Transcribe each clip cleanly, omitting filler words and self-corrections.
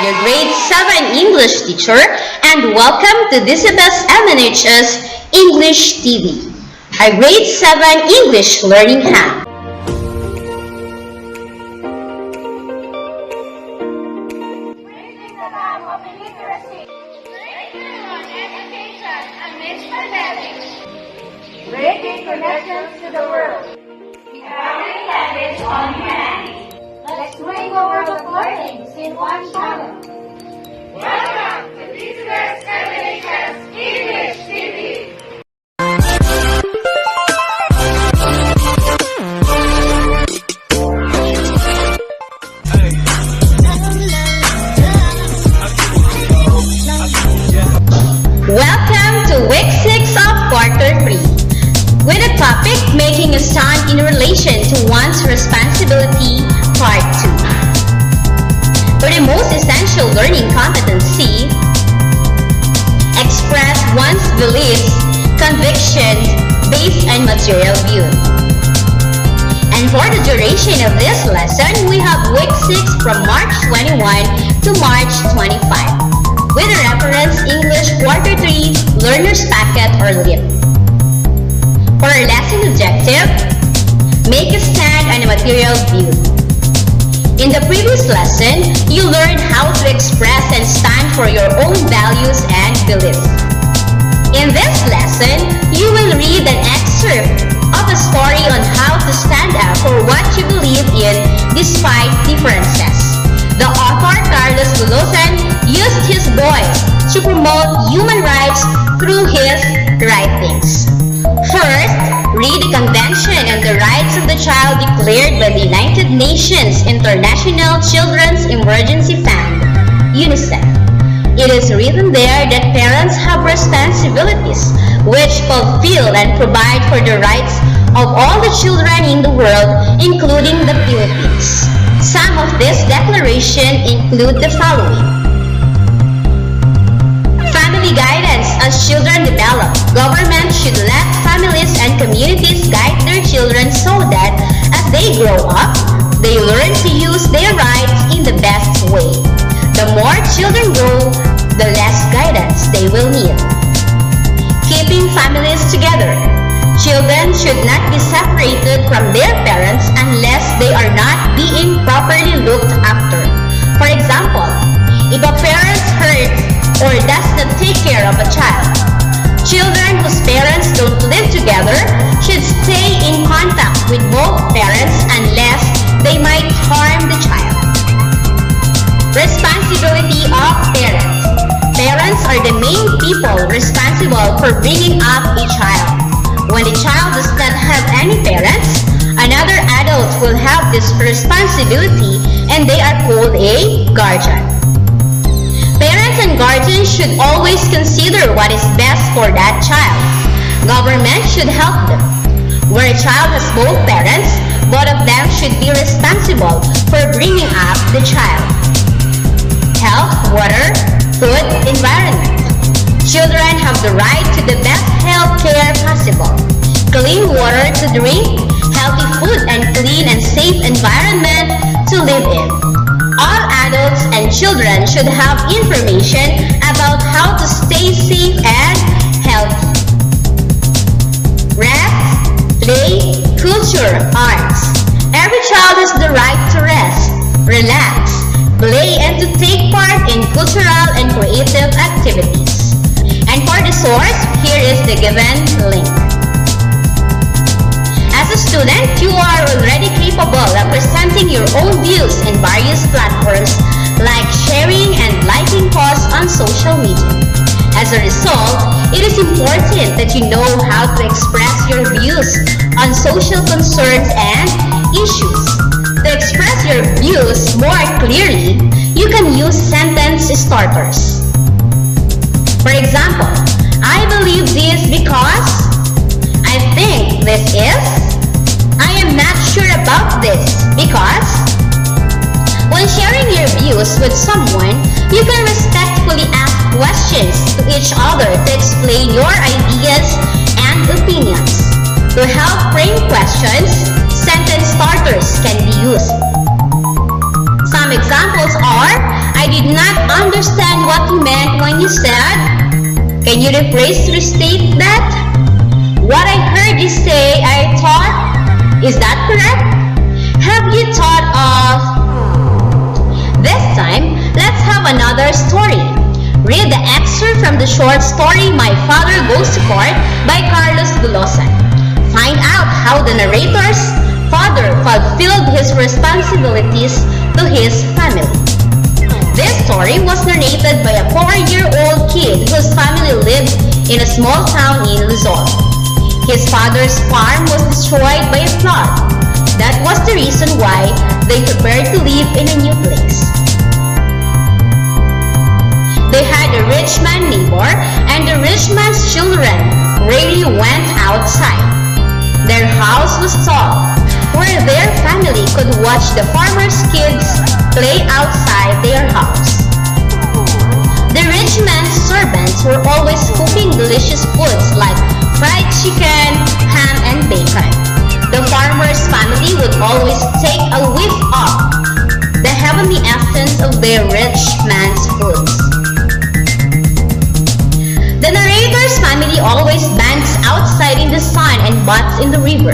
your grade 7 English teacher, and welcome to Disabel's MNHS English TV, our grade 7 English learning hack. Bridging the gap of illiteracy, breaking on education amidst pandemics, breaking connections to the world, empowering language on humanity. Let's bring the world of learning in one channel. Welcome to Disabel's MNHS English TV. Welcome to week 6 of quarter 3, with the topic making a stand in relation to one's responsibility, part 2. For the most essential learning competency, express one's beliefs, convictions based on material view. And for the duration of this lesson, we have week 6 from March 21 to March 25. With a reference English Quarter 3 Learner's Packet or LIP. For our lesson objective, make a stand on a material view. In the previous lesson, you learned how to express and stand for your own values and beliefs. In this lesson, you will read an excerpt of a story on how to stand up for what you believe in despite differences. The author, Carlos Bulosan, used his voice to promote human rights through his writings. First, read the Convention on the Rights of the Child declared by the United Nations International Children's Emergency Fund, UNICEF. It is written there that parents have responsibilities which fulfill and provide for the rights of all the children in the world, including the Philippines. Some of this declaration include the following. Family guidance as children develop. Government should let families and communities guide their children so that as they grow up, they learn to use their rights in the best way. The more children grow, the less guidance they will need. Keeping families together. Children should not be separated from their parents unless they are not being properly looked after. For example, if a parent hurts or does not take care of a child, children whose parents don't live together should stay in contact with both parents unless they might harm the child. Responsibility of parents. Parents are the main people responsible for bringing up a child. When the child does not have any parents, another adult will have this responsibility and they are called a guardian. Parents and guardians should always consider what is best for that child. Government should help them. Where a child has both parents, both of them should be responsible for bringing up the child. Health, water, food, environment. Children have the right to the best health care possible. Clean water to drink, healthy food, and clean and safe environment to live in. All adults and children should have information about how to stay safe and healthy. Rest, play, culture, arts. Every child has the right to rest, relax, play, and to take part in cultural and creative activities. And for the source, here is the given link. As a student, you are already capable of presenting your own views in various platforms like sharing and liking posts on social media. As a result, it is important that you know how to express your views on social concerns and issues. To express your views more clearly, you can use sentence starters. For example, I believe this because, I think this is, I am not sure about this because. When sharing your views with someone, you can respectfully ask questions to each other to explain your ideas and opinions. To help frame questions, sentence starters can be used. Some examples are, I I did not understand what you meant when you said. Can you restate that? What I heard you say, I thought, is that correct? Have you thought of... This time, let's have another story. Read the excerpt from the short story My Father Goes to Court by Carlos Gulosan. Find out how the narrator's father fulfilled his responsibilities to his family. This story was narrated by a 4-year-old kid whose family lived in a small town in Luzon. His father's farm was destroyed by a flood. That was the reason why they prepared to live in a new place. They had a rich man neighbor, and the rich man's children rarely went outside. Their house was tall, where their family could watch the farmer's kids play outside their house. The rich man's servants were always cooking delicious foods like fried chicken, ham, and bacon. The farmer's family would always take a whiff of the heavenly essence of their rich man's foods. The narrator's family always banks outside in the sun and bats in the river.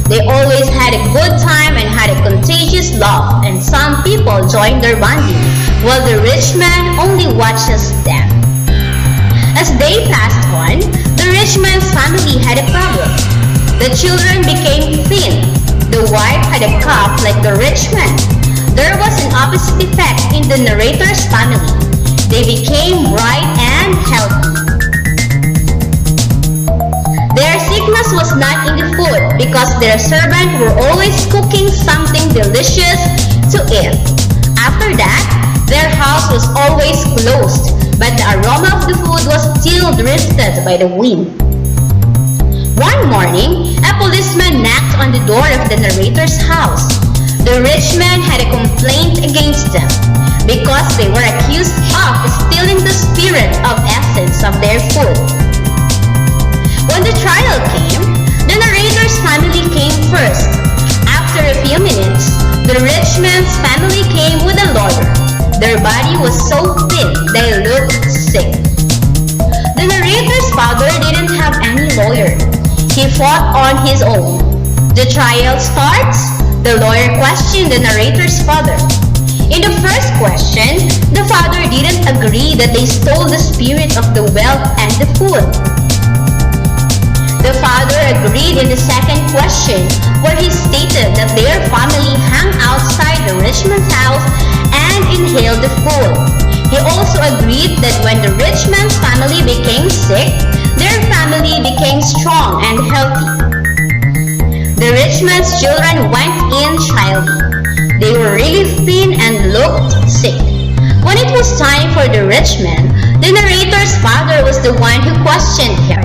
They always had a good time and had a contagious laugh, and some people joined their bonding, while the rich man only watches them. As they passed on, the rich man's family had a problem. The children became thin. The wife had a cough like the rich man. There was an opposite effect in the narrator's family. They became bright and healthy. Their sickness was not in the food because their servants were always cooking something delicious to eat. After that, their house was always closed, but the aroma of the food was still drifted by the wind. One morning, a policeman knocked on the door of the narrator's house. The rich man had a complaint against them because they were accused of stealing the spirit of essence of their food. When the trial came, the narrator's family came first. After a few minutes, the rich man's family came with a lawyer. Their body was so thin they looked sick. The narrator's father didn't have any lawyer. He fought on his own. The trial starts. The lawyer questioned the narrator's father. In the first question, the father didn't agree that they stole the spirit of the wealth and the food. The father agreed in the second question, where he stated that their family hung outside the rich man's house and inhaled the food. He also agreed that when the rich man's family became sick, their family became strong and healthy. The rich man's children went in childly. They were really thin and looked sick. When it was time for the rich man, the narrator's father was the one who questioned him.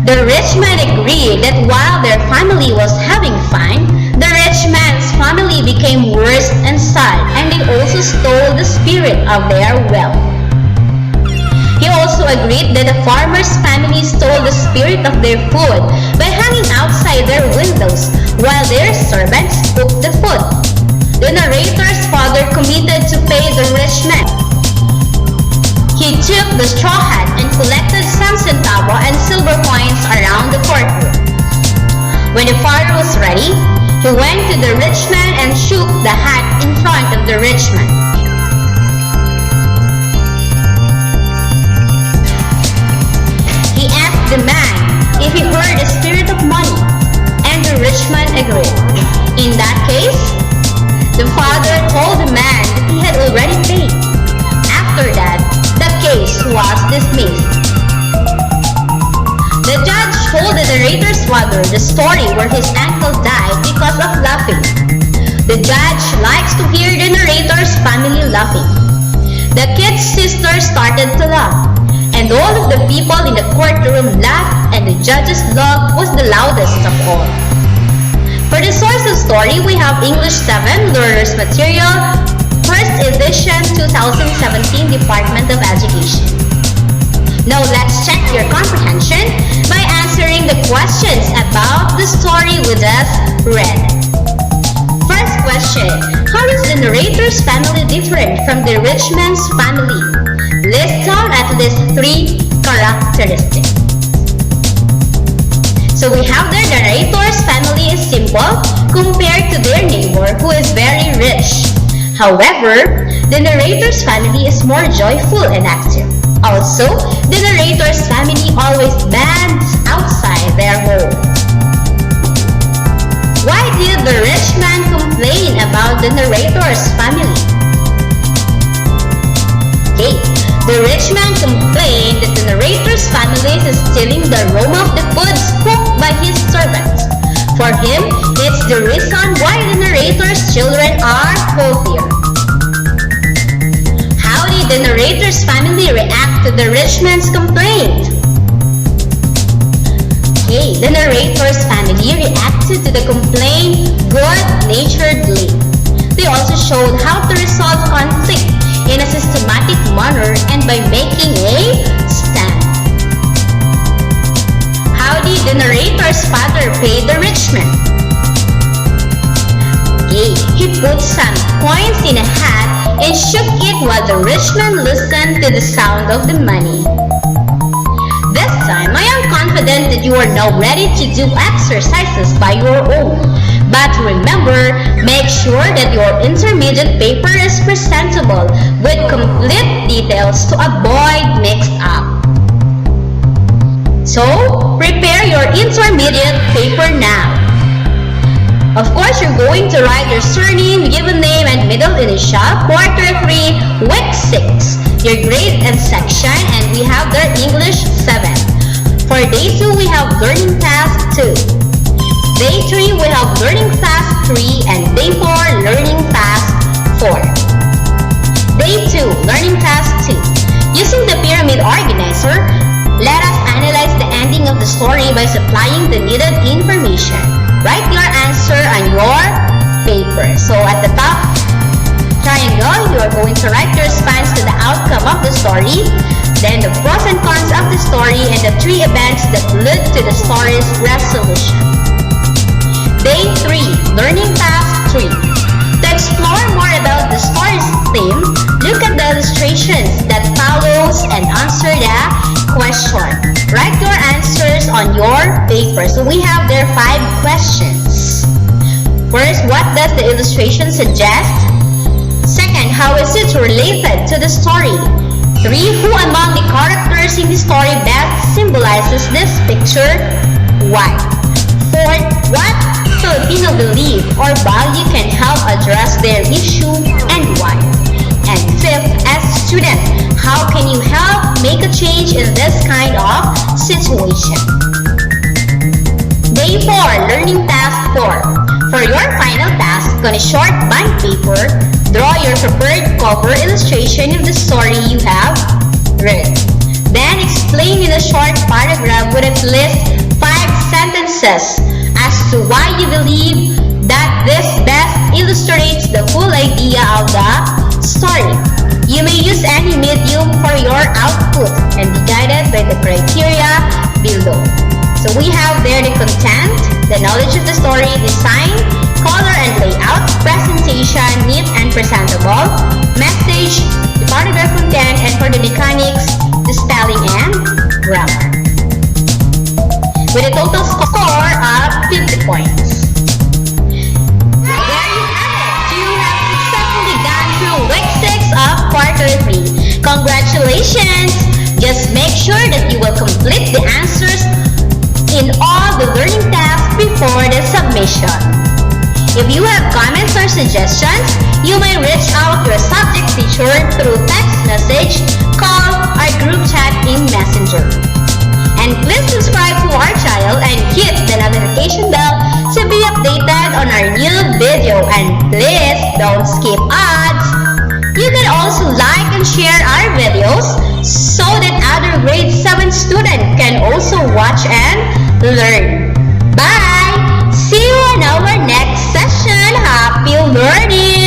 The rich man agreed that while their family was having fun, the rich man's family became worse and sad, and they also stole the spirit of their wealth. He also agreed that the farmer's family stole the spirit of their food by hanging outside their windows while their servants cooked the food. The narrator's father committed to pay the rich man. He took the straw hat and collected some centavo and silver coins around the courtroom. When the father was ready, he went to the rich man and shook the hat in front of the rich man. He asked the man if he heard the spirit of money, and the rich man agreed. In that case, the father told the man that he had already paid. After that, the case was dismissed. The judge told the narrator's father the story where his uncle died because of laughing. The judge likes to hear the narrator's family laughing. The kid's sister started to laugh, and all of the people in the courtroom laughed, and the judge's laugh was the loudest of all. For the source of story, we have English 7 Learner's Material, 1st edition 2017, Department of Education. Now let's check your comprehension by answering the questions about the story we just read. First question. How is the narrator's family different from the rich man's family? List down at least 3 characteristics. So we have the narrator's family is simple compared to their neighbor who is very rich. However, the narrator's family is more joyful and active. Also, the narrator's family always bands outside their home. Why did the rich man complain about the narrator's family? Okay, the rich man complained that the narrator's family is stealing the aroma of the foods cooked by his servants. For him, it's the reason why the narrator's children are healthier. How did the narrator's family react to the rich man's complaint? Okay, the narrator's family reacted to the complaint good-naturedly. They also showed how to resolve conflict in a systematic manner and by making a stand. How did the narrator's father pay the rich man? Okay, he put some coins in a hat and shook it while the rich man listened to the sound of the money. This time, I am confident that you are now ready to do exercises by your own. But remember, make sure that your intermediate paper is presentable with complete details to avoid mixed up. So, prepare your intermediate paper now. Of course, you're going to write your surname, given name, and middle initial, quarter 3, week 6, your grade and section, and we have their English 7. For day 2, we have learning task 2. Day 3, we have learning task 3, and day 4, learning task 4. Day 2, learning task 2. Using the pyramid organizer, let us analyze the ending of the story by supplying the needed information. Write your answer on your paper. So at the top triangle, you are going to write your response to the outcome of the story, then the pros and cons of the story, and the 3 events that led to the story's resolution. Day 3, learning task 3. To explore more about the story's theme, look at the illustrations that follows and answer the question. Write your answers on your paper. So we have there 5 questions. First, what does the illustration suggest? Second, how is it related to the story? 3, who among the characters in the story best symbolizes this picture? Why? 4, what Filipino belief or value can help address their issue and why? And 5th, as a student, how can you help make a change in this kind of situation? Day 4, learning task 4. For your final task on a short bond paper, draw your prepared cover illustration of the story you have read. Then explain in a short paragraph with at least 5 sentences as to why you believe that this best illustrates the full idea of the story. You may use any medium for your output and be guided by the criteria below. So we have there the content, the knowledge of the story, design, color and layout, presentation, neat and presentable, message, the paragraph content, and for the mechanics, the spelling and grammar. With a total score of 50 points. There you have it. You have successfully gone through week 6 of quarter 3. Congratulations! Just make sure that you will complete the answers in all the learning tasks before the submission. If you have comments or suggestions, you may reach out to your subject teacher through text message, call, or group chat in Messenger. And please subscribe to our channel and hit the notification bell to be updated on our new video. And please don't skip ads. You can also like and share our videos so that other grade 7 students can also watch and learn. Bye! See you in our next session. Happy learning!